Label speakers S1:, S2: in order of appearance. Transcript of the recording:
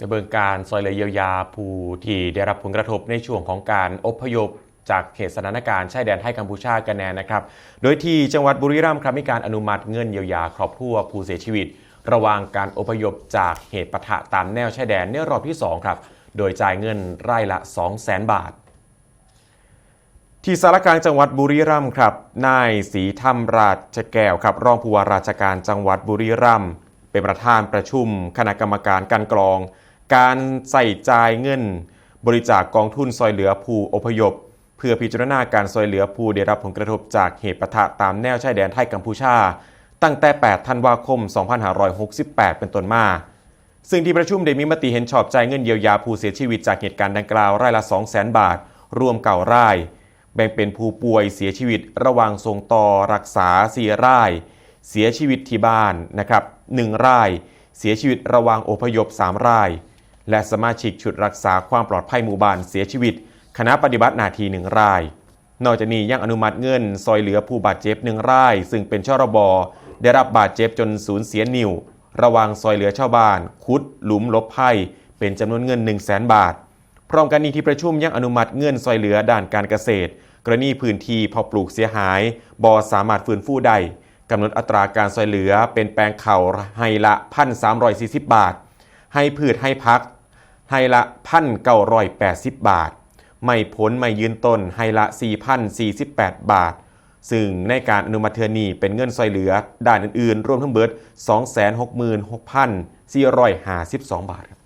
S1: ดำเนินการซอยเหลือเยียวยาผู้ที่ได้รับผลกระทบในช่วงของการอพยพจากเหตุสถานการณ์ชายแดนไทยกัมพูชากันแน่นะครับโดยที่จังหวัดบุรีรัมย์ครับมีการอนุมัติเงินเยียวยาครอบครัวผู้เสียชีวิตระหว่างการอพยพจากเหตุปะทะตามแนวชายแดนในรอบที่2ครับโดยจ่ายเงินรายละ 200,000 บาทที่สารกลางจังหวัดบุรีรัมย์ครับนายศรีธรรมราชแก้วครับรองผู้ว่าราชการจังหวัดบุรีรัมย์เป็นประธานประชุมคณะกรรมการการกรองการใส่จ่ายเงินบริจาคกองทุนซอยเหลือผู้อพยพเพื่อพิจารณาการซอยเหลือผู้ได้รับผลกระทบจากเหตุปะทะตามแนวชายแดนไทยกัมพูชาตั้งแต่ 8 ธันวาคม 2568 เป็นต้นมาซึ่งที่ประชุมได้มีมติเห็นชอบจ่ายเงินเยียวยาผู้เสียชีวิตจากเหตุการณ์ดังกล่าวรายละ 200,000 บาทรวม9 รายแบ่งเป็นผู้ป่วยเสียชีวิตระหว่างส่งต่อรักษา4 รายเสียชีวิตที่บ้านนะครับ1 รายเสียชีวิตระหว่างอพยพ3 รายและสมาชิกชุดรักษาความปลอดภัยหมู่บ้านเสียชีวิตคณะปฏิบัติหน้าที่1 รายนอกจากนี้ยังอนุมัติเงินซอยเหลือผู้บาดเจ็บ1 รายซึ่งเป็นชรบได้รับบาดเจ็บจนสูญเสียนิ้วระหว่างซอยเหลือชาวบ้านขุดหลุมลบภัยเป็นจำนวนเงิน 100,000 บาทพร้อมกันนี้ที่ประชุมยังอนุมัติเงินซอยเหลือด้านการเกษตรกรณีพื้นที่เพาะปลูกเสียหายบ่สามารถฟื้นฟูได้กำหนดอัตราการซอยเหลือเป็นแปลงข้าวให้ละ 1,340 บาทให้พืชให้พักให้ละ 1,980 บาทไม่พ้นไม่ยืนต้นให้ละ 4,048 บาทซึ่งในการอนุมัติเทื่อนี้เป็นเงินซอยเหลือด้านอื่นๆรวมทั้งเบิด 266,452 บาทครับ